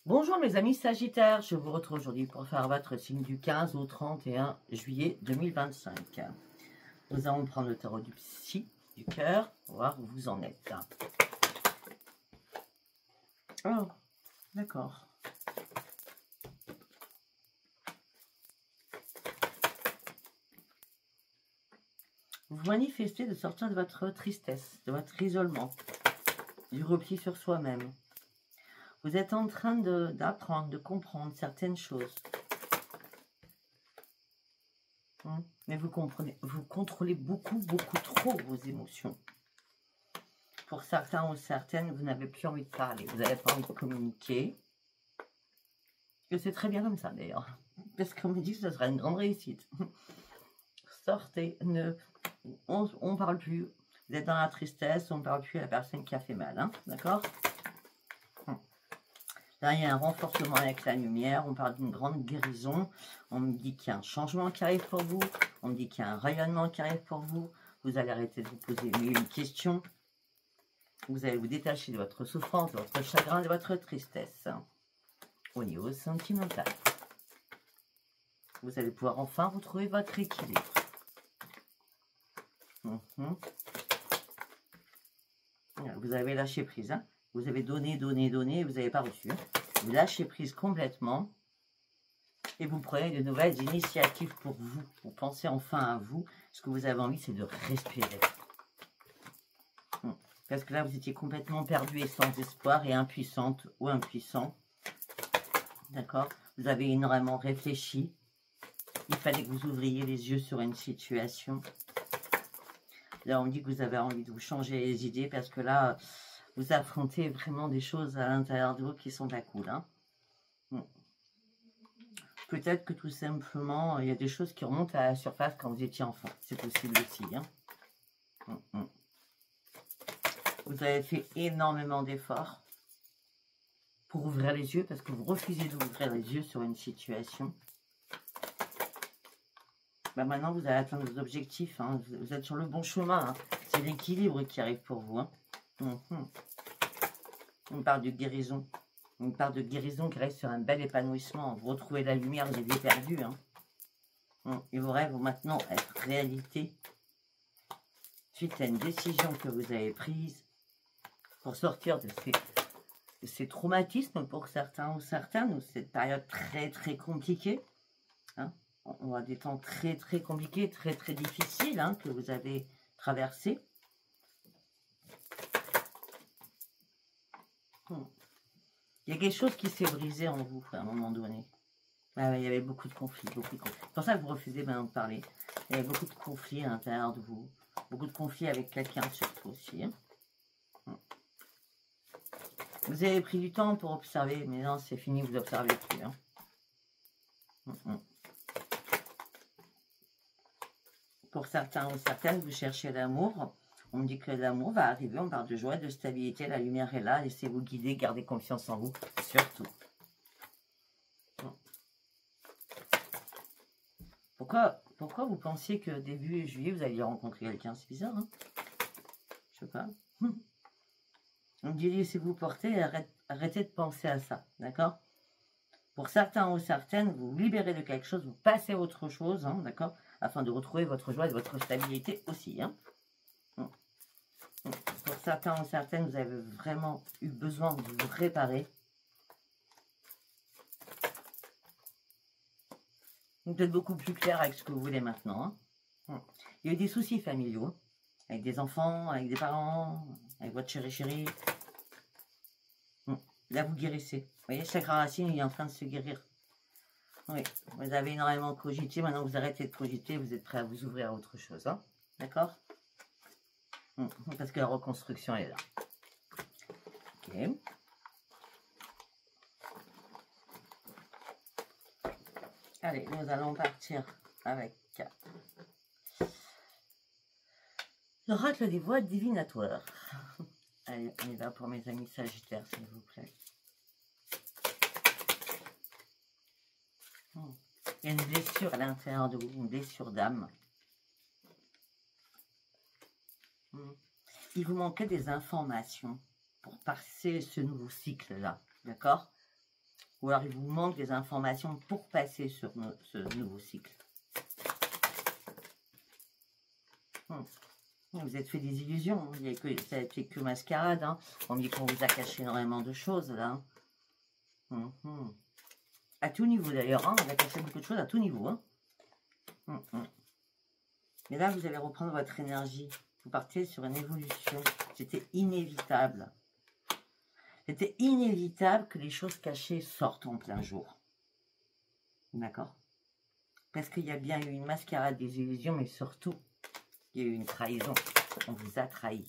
Bonjour mes amis Sagittaires, je vous retrouve aujourd'hui pour faire votre signe du 15 au 31 juillet 2025. Nous allons prendre le tarot du psy, du cœur, pour voir où vous en êtes. Oh, d'accord. Vous manifestez de sortir de votre tristesse, de votre isolement, du repli sur soi-même. Vous êtes en train d'apprendre, de comprendre certaines choses. Mais vous contrôlez beaucoup trop vos émotions. Pour certains ou certaines, vous n'avez plus envie de parler, vous n'avez pas envie de communiquer. Et c'est très bien comme ça d'ailleurs, parce qu'on me dit que ce sera une grande réussite. Sortez, on ne parle plus, vous êtes dans la tristesse, on ne parle plus à la personne qui a fait mal, hein, d'accord? Là, il y a un renforcement avec la lumière, on parle d'une grande guérison, on me dit qu'il y a un changement qui arrive pour vous, on me dit qu'il y a un rayonnement qui arrive pour vous, vous allez arrêter de vous poser une question, vous allez vous détacher de votre souffrance, de votre chagrin, de votre tristesse. Au niveau sentimental, vous allez pouvoir enfin retrouver votre équilibre. Vous avez lâché prise, hein. Vous avez donné, vous n'avez pas reçu. Vous lâchez prise complètement et vous prenez de nouvelles initiatives pour vous. Vous pensez enfin à vous. Ce que vous avez envie, c'est de respirer. Parce que là, vous étiez complètement perdu et sans espoir et impuissante ou impuissant. D'accord? Vous avez énormément réfléchi. Il fallait que vous ouvriez les yeux sur une situation. Là, on dit que vous avez envie de vous changer les idées parce que là, vous affrontez vraiment des choses à l'intérieur de vous qui sont pas cool. Hein. Peut-être que tout simplement, il y a des choses qui remontent à la surface quand vous étiez enfant. C'est possible aussi. Hein. Vous avez fait énormément d'efforts pour ouvrir les yeux parce que vous refusez d'ouvrir les yeux sur une situation. Ben maintenant, vous allez atteindre vos objectifs. Hein. Vous êtes sur le bon chemin. Hein. C'est l'équilibre qui arrive pour vous. Hein. On parle de guérison. On parle de guérison qui reste sur un bel épanouissement. Vous retrouvez la lumière, vous aviez perdu. Hein. Et vos rêves vont maintenant être réalité. Suite à une décision que vous avez prise pour sortir de ces traumatismes pour certains ou certaines, ou cette période très compliquée. Hein. On voit des temps très compliqués, très difficiles hein, que vous avez traversés. Il y a quelque chose qui s'est brisé en vous à un moment donné. Ah, il y avait beaucoup de conflits, C'est pour ça que vous refusez maintenant de parler. Il y avait beaucoup de conflits à l'intérieur de vous. Beaucoup de conflits avec quelqu'un surtout aussi. Hein. Vous avez pris du temps pour observer, mais non, c'est fini, vous n'observez plus. Hein. Pour certains ou certaines, vous cherchez l'amour. On me dit que l'amour va arriver, on parle de joie, de stabilité, la lumière est là, laissez-vous guider, gardez confiance en vous, surtout. Pourquoi vous pensiez que début juillet, vous alliez rencontrer quelqu'un? C'est bizarre, hein? Je sais pas. On me dit, laissez-vous porter et arrêtez de penser à ça, d'accord? Pour certains ou certaines, vous vous libérez de quelque chose, vous passez à autre chose, hein, d'accord? Afin de retrouver votre joie et votre stabilité aussi, hein? Pour certains ou certaines, vous avez vraiment eu besoin de vous réparer. Vous êtes beaucoup plus clair avec ce que vous voulez maintenant. Hein. Il y a eu des soucis familiaux, avec des enfants, avec des parents, avec votre chéri. Là, vous guérissez. Vous voyez, chaque racine il est en train de se guérir. Oui, vous avez énormément cogité. Maintenant, vous arrêtez de cogiter. Vous êtes prêt à vous ouvrir à autre chose. Hein. D'accord? Parce que la reconstruction est là. Ok. Allez, nous allons partir avec l'oracle des voies divinatoires. Allez, on y va pour mes amis sagittaires, s'il vous plaît. Il y a une blessure à l'intérieur de vous, une blessure d'âme. Il vous manquait des informations pour passer ce nouveau cycle-là, d'accord? Ou alors il vous manque des informations pour passer sur ce nouveau cycle. Vous êtes fait des illusions, il y a que, ça a été que mascarade. Hein. On dit qu'on vous a caché énormément de choses là. À tout niveau d'ailleurs, hein. On a caché beaucoup de choses à tout niveau. Hein. Mais là, vous allez reprendre votre énergie. Vous partez sur une évolution. C'était inévitable. C'était inévitable que les choses cachées sortent en plein jour. D'accord? Parce qu'il y a bien eu une mascarade des illusions, mais surtout, il y a eu une trahison. On vous a trahi.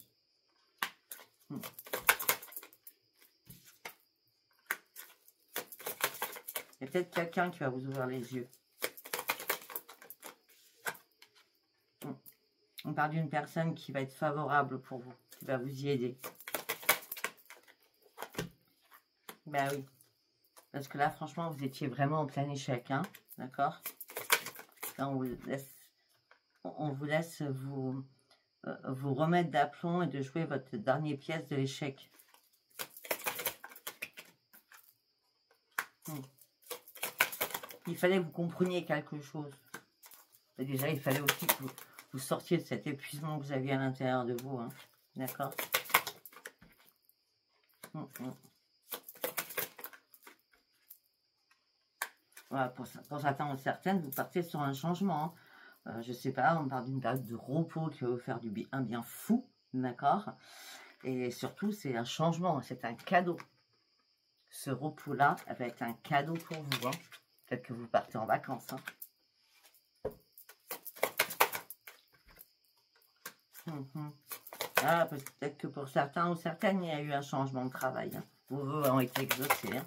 Il y a peut-être quelqu'un qui va vous ouvrir les yeux. On parle d'une personne qui va être favorable pour vous, qui va vous y aider. Ben oui. Parce que là, franchement, vous étiez vraiment en plein échec, hein, d'accord? Là, on vous laisse vous remettre d'aplomb et de jouer votre dernière pièce de l'échec. Il fallait que vous compreniez quelque chose. Et déjà, il fallait aussi que vous sortiez de cet épuisement que vous aviez à l'intérieur de vous, hein, d'accord? Voilà, pour certains ou certaines, vous partez sur un changement. Je ne sais pas, on parle d'une période de repos qui va vous faire un bien fou, d'accord? Et surtout, c'est un changement, c'est un cadeau. Ce repos-là va être un cadeau pour vous. Hein. Peut-être que vous partez en vacances. Hein. Ah, peut-être que pour certains ou certaines, il y a eu un changement de travail. Hein. Vos vœux ont été exaucés. Hein.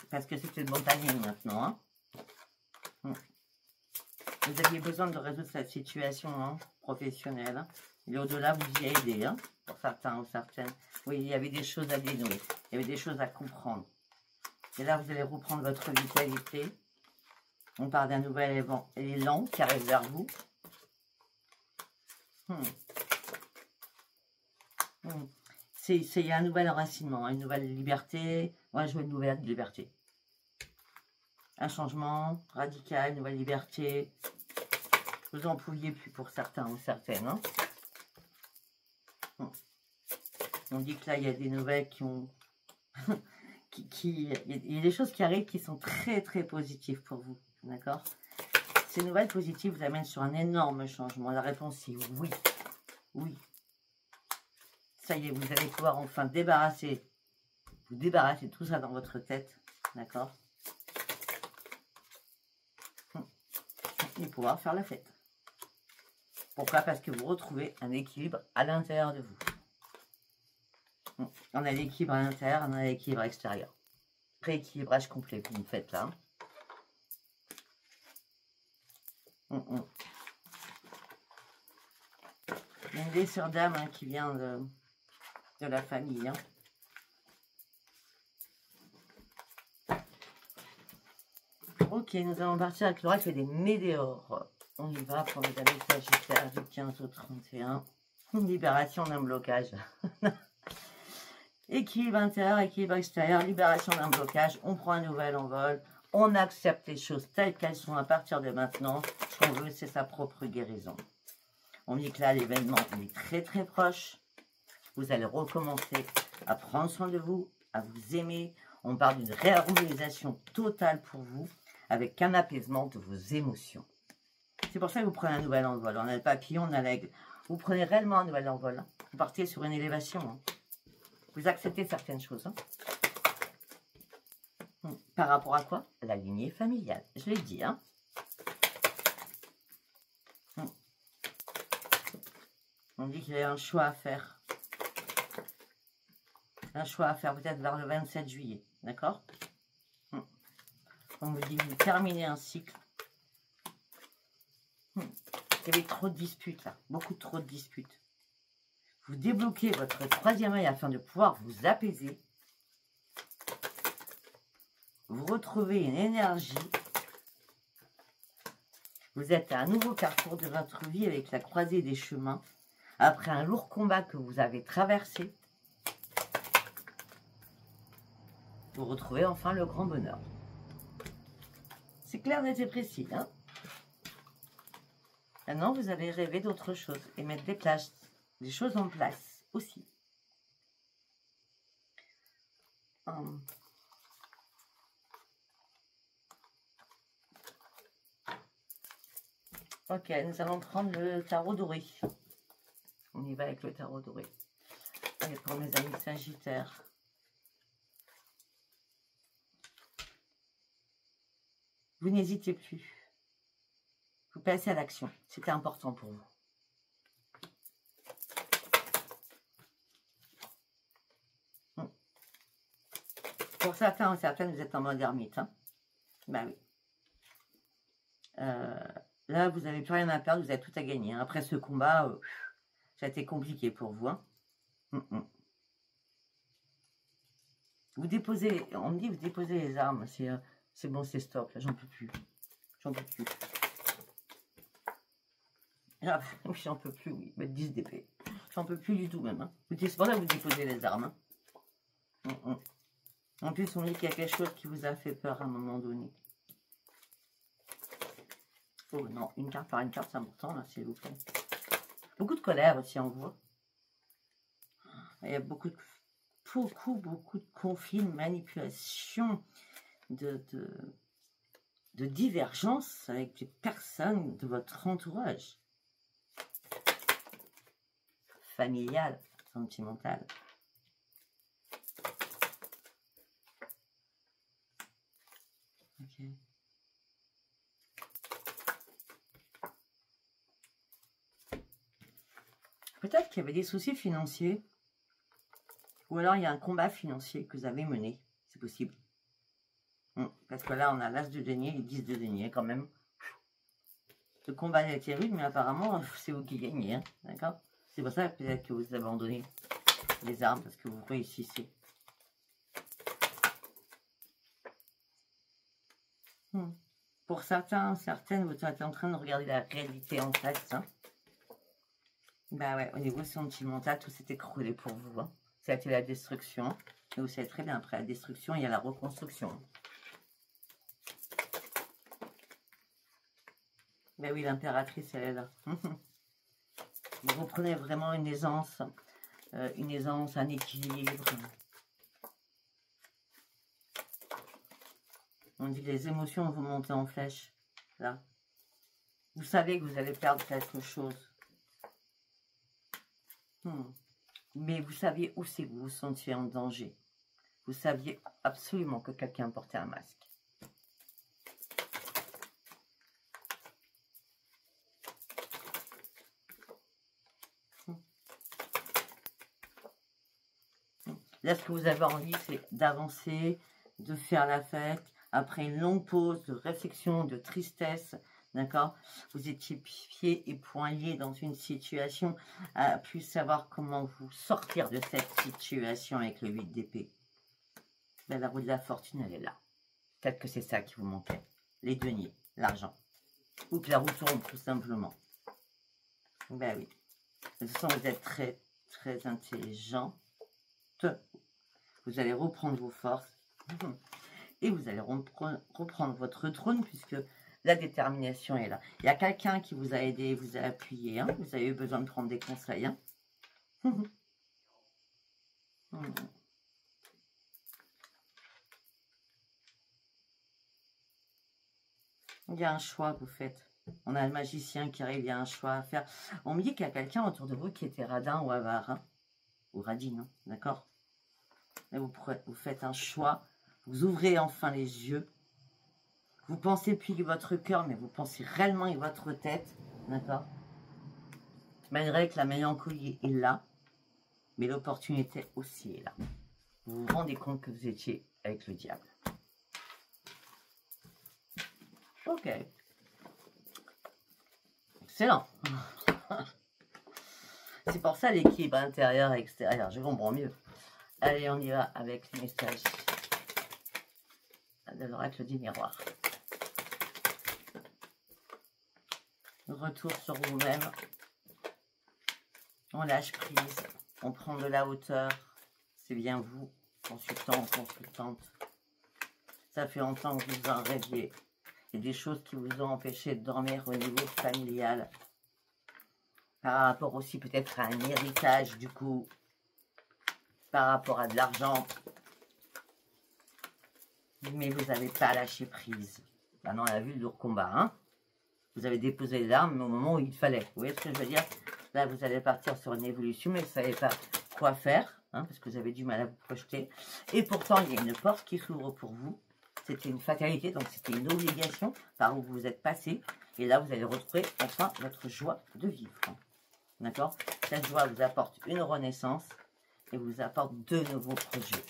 Parce que c'est une montagne maintenant. Hein. Vous aviez besoin de résoudre cette situation professionnelle. Hein. Et au-delà, vous y a aidé, hein, pour certains ou certaines. Oui, il y avait des choses à dénouer. Il y avait des choses à comprendre. Et là, vous allez reprendre votre vitalité. On parle d'un nouvel élan qui arrive vers vous. Il y a un nouvel enracinement, une nouvelle liberté. Moi, je veux une nouvelle liberté. Un changement radical, une nouvelle liberté. Vous en pouviez plus pour certains ou certaines. Hein. On dit que là, il y a des nouvelles qui ont... il y a des choses qui arrivent qui sont très, très positives pour vous. D'accord? Ces nouvelles positives vous amènent sur un énorme changement. La réponse est oui. Oui. Ça y est, vous allez pouvoir enfin vous débarrasser tout ça dans votre tête. D'accord? Et pouvoir faire la fête. Pourquoi? Parce que vous retrouvez un équilibre à l'intérieur de vous. On a l'équilibre à l'intérieur, on a l'équilibre extérieur. Rééquilibrage complet que vous faites là. Il y a une blessure d'âme qui vient de la famille. Hein. Ok, nous allons partir avec l'oracle des météores. On y va pour les années Sagittaire du 15 au 31. Une libération d'un blocage. Équilibre intérieur, équilibre extérieur, libération d'un blocage. On prend un nouvel envol. On accepte les choses telles qu'elles sont à partir de maintenant. Ce qu'on veut, c'est sa propre guérison. On dit que là, l'événement est très très proche. Vous allez recommencer à prendre soin de vous, à vous aimer. On parle d'une réharmonisation totale pour vous, avec un apaisement de vos émotions. C'est pour ça que vous prenez un nouvel envol. On a le papillon, on a l'aigle. Vous prenez réellement un nouvel envol. Hein. Vous partez sur une élévation. Hein. Vous acceptez certaines choses. Hein. Par rapport à quoi? La lignée familiale. Je l'ai dit. Hein. On dit qu'il y a un choix à faire. Un choix à faire peut-être vers le 27 juillet. D'accord? On vous dit que vous terminez un cycle. Il y avait trop de disputes là. Beaucoup trop de disputes. Vous débloquez votre troisième œil afin de pouvoir vous apaiser. Vous retrouvez une énergie. Vous êtes à un nouveau carrefour de votre vie avec la croisée des chemins. Après un lourd combat que vous avez traversé. vous retrouvez enfin le grand bonheur. C'est clair, net et précis. Hein? Maintenant, vous allez rêver d'autre chose et mettre des choses en place aussi. Ok, nous allons prendre le tarot doré. On y va avec le tarot doré. Allez, pour mes amis Sagittaires. Vous n'hésitez plus. Vous passez à l'action. C'était important pour vous. Pour certains ou certaines, vous êtes en mode ermite. Hein? Ben oui. Là, vous n'avez plus rien à perdre, vous avez tout à gagner. Hein. Après ce combat, ça a été compliqué pour vous. Hein. Vous déposez, on me dit, vous déposez les armes. C'est bon, c'est stop. Là, j'en peux plus. J'en peux plus. Ah, oui, j'en peux plus, oui. Mettre 10 d'épée. J'en peux plus du tout, même. Hein. C'est pour ça que vous déposez les armes. Hein. En plus, on dit qu'il y a quelque chose qui vous a fait peur à un moment donné. Oh non, une carte par une carte, c'est important, là, s'il vous plaît. Beaucoup de colère aussi en vous. Il y a beaucoup de conflits, de manipulations, de divergences avec les personnes de votre entourage. Familial, sentimental. Ok. Peut-être qu'il y avait des soucis financiers. Ou alors il y a un combat financier que vous avez mené. C'est possible. Parce que là, on a l'as de denier et 10 de denier quand même. Le combat a été rude, mais apparemment, c'est vous qui gagnez. Hein, d'accord? C'est pour ça peut-être que vous abandonnez les armes, parce que vous réussissez. Pour certains, certaines, vous êtes en train de regarder la réalité en face. Hein. Bah ouais, au niveau sentimental, tout s'est écroulé pour vous. Hein. Ça a été la destruction. Et vous savez très bien, après la destruction, il y a la reconstruction. Ben oui, l'impératrice, elle est là. Vous reprenez vraiment une aisance, un équilibre. On dit les émotions vous montez en flèche. Là. Vous savez que vous allez perdre quelque chose. Mais vous saviez où c'est que vous vous sentiez en danger. Vous saviez absolument que quelqu'un portait un masque. Là, ce que vous avez envie, c'est d'avancer, de faire la fête. Après une longue pause de réflexion, de tristesse, d'accord? Vous étiez pieds et poings liés dans une situation à plus savoir comment vous sortir de cette situation avec le 8 d'épée. La roue de la fortune, elle est là. Peut-être que c'est ça qui vous manquait. Les deniers, l'argent. Ou que la roue tourne, tout simplement. Ben oui. De toute façon, vous êtes très, très intelligent. Vous allez reprendre vos forces. Et vous allez reprendre votre trône puisque la détermination est là. Il y a quelqu'un qui vous a aidé, vous a appuyé. Hein. Vous avez eu besoin de prendre des conseils. Hein. Il y a un choix que vous faites. On a le magicien qui arrive, il y a un choix à faire. On me dit qu'il y a quelqu'un autour de vous qui était radin ou avare. Hein. Ou radine, hein. D'accord? Mais vous faites un choix. Vous ouvrez enfin les yeux. Vous pensez plus avec votre cœur, mais vous pensez réellement avec votre tête. D'accord? Malgré que la mélancolie est là, mais l'opportunité aussi est là. Vous vous rendez compte que vous étiez avec le diable. Ok. Excellent. C'est pour ça l'équilibre intérieur et extérieur. Je comprends mieux. Allez, on y va avec les messages de l'oracle du miroir. Retour sur vous-même. On lâche prise. On prend de la hauteur. C'est bien vous, consultant ou consultante. Ça fait longtemps que vous en rêviez. Il y a des choses qui vous ont empêché de dormir au niveau familial. Par rapport aussi peut-être à un héritage du coup. Par rapport à de l'argent. Mais vous n'avez pas lâché prise. Maintenant, on a vu le lourd combat. Hein, vous avez déposé les armes mais au moment où il fallait. Vous voyez ce que je veux dire? Là, vous allez partir sur une évolution, mais vous ne savez pas quoi faire. Hein, parce que vous avez du mal à vous projeter. Et pourtant, il y a une porte qui s'ouvre pour vous. C'était une fatalité, donc c'était une obligation par où vous êtes passé. Et là, vous allez retrouver enfin votre joie de vivre. D'accord? Cette joie vous apporte une renaissance et vous apporte de nouveaux projets.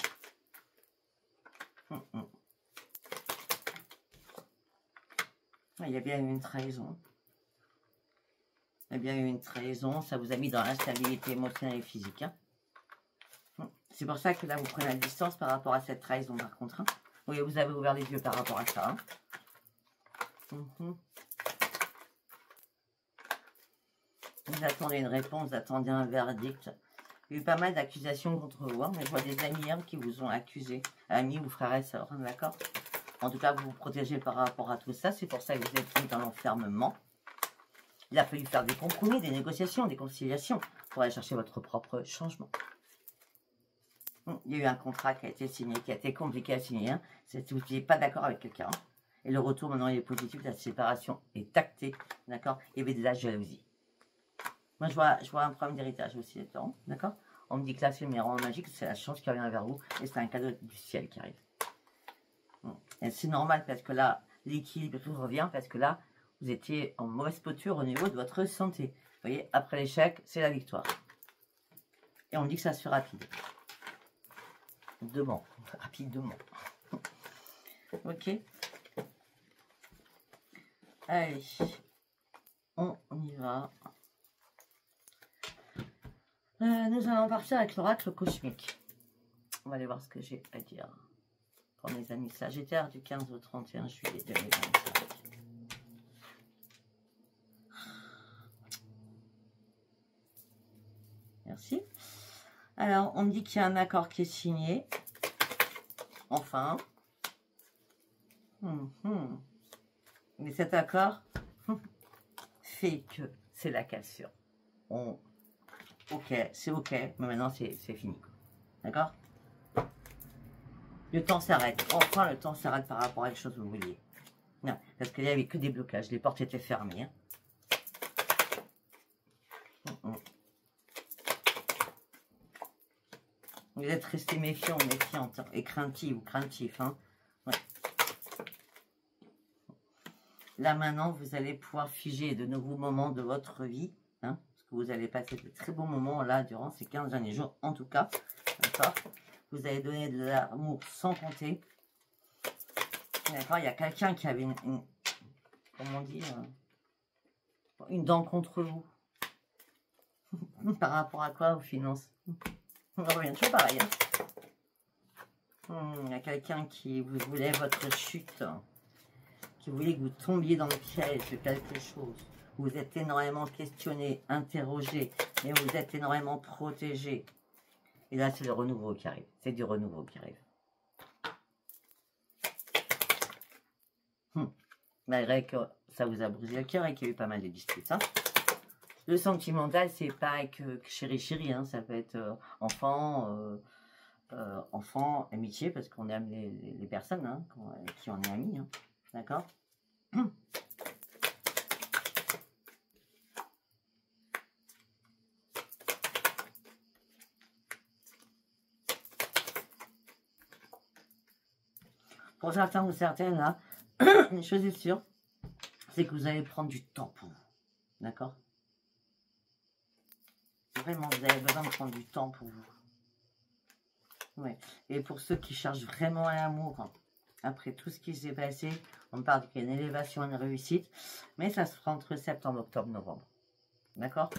Il y a bien eu une trahison. Il y a bien eu une trahison. Ça vous a mis dans l'instabilité émotionnelle et physique. Hein. C'est pour ça que là, vous prenez la distance par rapport à cette trahison, par contre. Hein. Oui, vous avez ouvert les yeux par rapport à ça. Hein. Vous attendez une réponse, vous attendez un verdict. Il y a eu pas mal d'accusations contre vous. Hein, mais je vois des amis hein, qui vous ont accusé. Amis ou frères et sœurs, hein, d'accord? En tout cas, vous vous protégez par rapport à tout ça. C'est pour ça que vous êtes mis dans l'enfermement. Il a fallu faire des compromis, des négociations, des conciliations pour aller chercher votre propre changement. Il y a eu un contrat qui a été signé, qui a été compliqué à signer. Hein. Vous n'étiez pas d'accord avec quelqu'un. Hein. Et le retour maintenant il est positif, la séparation est actée. D'accord? Il y avait de la jalousie. Moi je vois un problème d'héritage aussi là-dedans. D'accord? On me dit que là c'est le miroir magique, c'est la chance qui revient vers vous. Et c'est un cadeau du ciel qui arrive. C'est normal parce que là, l'équilibre revient parce que là, vous étiez en mauvaise posture au niveau de votre santé. Vous voyez, après l'échec, c'est la victoire. Et on me dit que ça se fait rapide. Rapidement. Ok. Allez. On y va. Nous allons partir avec l'oracle cosmique. On va aller voir ce que j'ai à dire. Pour mes amis Sagittaires du 15 au 31 juillet 2025. Merci. Alors, on me dit qu'il y a un accord qui est signé. Enfin. Mais cet accord fait que c'est la cassure. Ok, c'est ok, mais maintenant c'est fini. D'accord? Le temps s'arrête. Enfin, le temps s'arrête par rapport à les choses que vous vouliez. Non, parce qu'il n'y avait que des blocages. Les portes étaient fermées. Hein. Vous êtes resté méfiant, méfiante et craintif ou craintif. Hein. Ouais. Là, maintenant, vous allez pouvoir figer de nouveaux moments de votre vie. Hein, parce que vous allez passer de très bons moments là durant ces 15 derniers jours, en tout cas. D'accord? Vous avez donné de l'amour sans compter. D'accord, il y a quelqu'un qui avait comment on dit, une dent contre vous. Par rapport à quoi? Aux finances. On revient toujours pareil. Hein. Il y a quelqu'un qui vous voulait votre chute. Qui voulait que vous tombiez dans le piège de quelque chose. Vous êtes énormément questionné, interrogé, mais vous êtes énormément protégé. Et là, c'est le renouveau qui arrive. C'est du renouveau qui arrive. Malgré que ça vous a brisé le cœur et qu'il y a eu pas mal de disputes. Hein. Le sentimental, c'est pas que chéri, hein. Ça peut être enfant, amitié, parce qu'on aime les personnes hein, qui on est amis. Hein. D'accord? Pour certains ou certaines, là, une chose est sûre, c'est que vous allez prendre du temps pour vous. D'accord? Vraiment, vous avez besoin de prendre du temps pour vous. Ouais. Et pour ceux qui cherchent vraiment l'amour, après tout ce qui s'est passé, on parle qu'il y a une élévation, une réussite, mais ça se fera entre septembre, octobre, novembre. D'accord?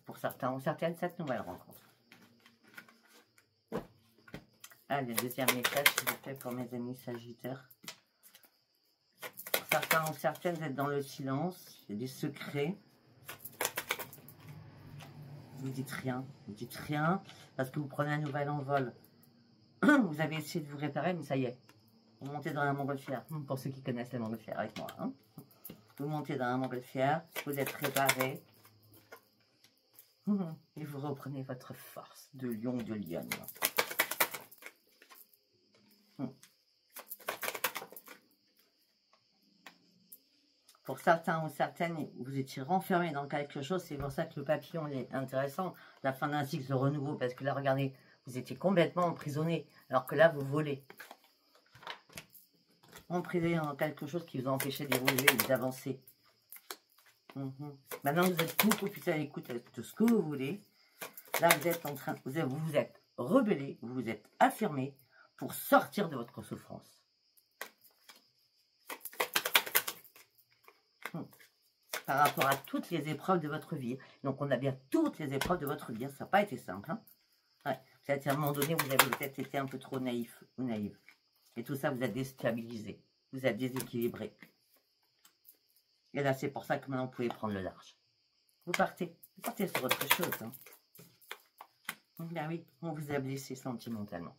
Pour certains ou certaines, cette nouvelle rencontre. Allez, deuxième message, s'il vous plaît, pour mes amis sagittaires. Pour certains ou certaines, vous êtes dans le silence, il y a des secrets. Vous dites rien, parce que vous prenez un nouvel envol. Vous avez essayé de vous réparer, mais ça y est. Vous montez dans la montgolfière. Pour ceux qui connaissent la montgolfière avec moi. Hein. Vous montez dans la montgolfière. Vous êtes préparé. Et vous reprenez votre force de lion ou de lionne. Pour certains ou certaines, vous étiez renfermé dans quelque chose. C'est pour ça que le papillon est intéressant. La fin d'un cycle de renouveau. Parce que là, regardez, vous étiez complètement emprisonné. Alors que là, vous volez. Emprisonné dans quelque chose qui vous empêchait d'évoluer et d'avancer. Maintenant, vous êtes beaucoup plus à l'écoute de ce que vous voulez. Là, vous êtes en train, vous vous êtes rebellé, vous vous êtes affirmé pour sortir de votre souffrance. Par rapport à toutes les épreuves de votre vie. Donc, on a bien toutes les épreuves de votre vie. Ça n'a pas été simple. Hein. Ouais. Peut-être à un moment donné, vous avez peut-être été un peu trop naïf ou naïve. Et tout ça vous a déstabilisé. Vous êtes déséquilibré. Et là, c'est pour ça que maintenant, vous pouvez prendre le large. Vous partez. Vous partez sur autre chose. Hein. Ben oui, on vous a blessé sentimentalement.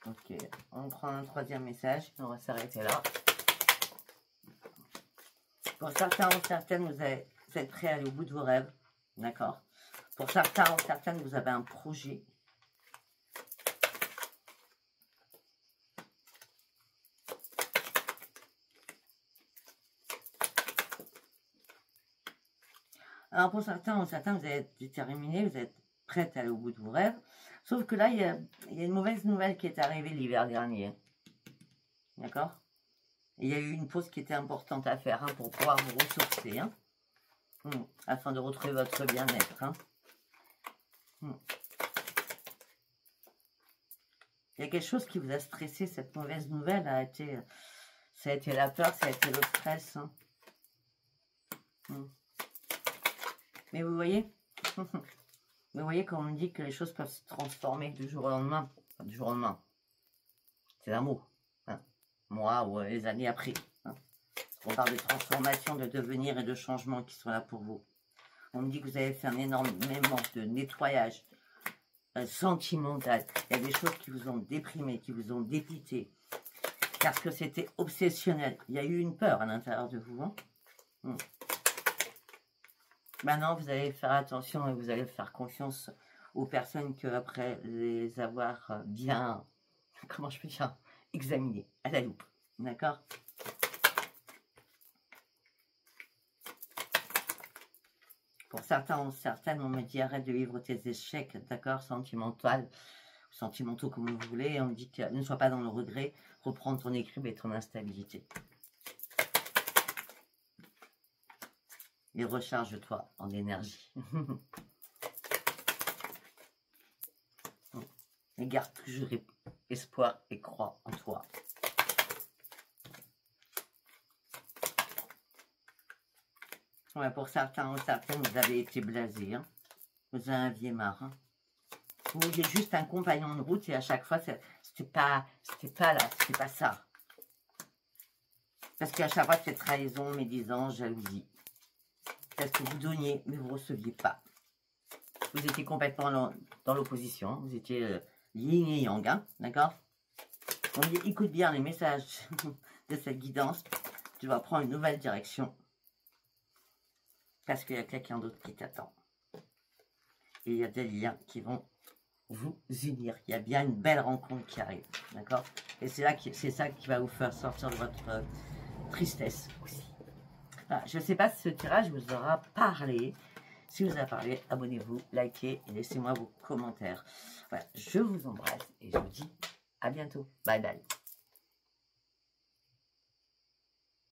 Ok, on prend un troisième message. On va s'arrêter là. Pour certains ou certaines, vous êtes prêts à aller au bout de vos rêves. D'accord. Pour certains ou certaines, vous avez un projet. Alors pour certains ou certains, vous êtes déterminés, vous êtes prêts à aller au bout de vos rêves. Sauf que là, il y a une mauvaise nouvelle qui est arrivée l'hiver dernier. D'accord? Il y a eu une pause qui était importante à faire pour pouvoir vous ressourcer. Afin de retrouver votre bien-être. Il y a quelque chose qui vous a stressé. Cette mauvaise nouvelle ça a été la peur, ça a été le stress. Mais vous voyez, quand on me dit que les choses peuvent se transformer du jour au lendemain, enfin, du jour au lendemain, c'est un mot, moi ou les années après. On parle de transformation, de devenir et de changement qui sont là pour vous. On me dit que vous avez fait un énormément de nettoyage sentimental. Il y a des choses qui vous ont déprimé, qui vous ont dépité, parce que c'était obsessionnel. Il y a eu une peur à l'intérieur de vous. Maintenant, vous allez faire attention et vous allez faire confiance aux personnes que, après les avoir bien, comment je peux dire, examinées à la loupe. D'accord? Pour certains ou certaines, on me dit arrête de vivre tes échecs, d'accord, sentimentaux comme vous voulez. On me dit que ne sois pas dans le regret, reprends ton équilibre et ton instabilité. Et recharge-toi en énergie. Et garde toujours espoir et crois en toi. Ouais, pour certains ou certaines, vous avez été blasés. Vous en aviez marre. Vous vouliez juste un compagnon de route et à chaque fois, c'était pas ça. Parce qu'à chaque fois, c'était trahison, médisance, jalousie. Parce que vous donniez, mais vous ne receviez pas. Vous étiez complètement dans l'opposition. Vous étiez yin et yang, d'accord? On dit, écoute bien les messages de cette guidance. Tu vas prendre une nouvelle direction. Parce qu'il y a quelqu'un d'autre qui t'attend. Et il y a des liens qui vont vous unir. Il y a bien une belle rencontre qui arrive, d'accord? Et c'est ça qui va vous faire sortir de votre tristesse aussi. Voilà, je ne sais pas si ce tirage vous aura parlé. Si vous a parlé, abonnez-vous, likez et laissez-moi vos commentaires. Voilà, je vous embrasse et je vous dis à bientôt. Bye bye.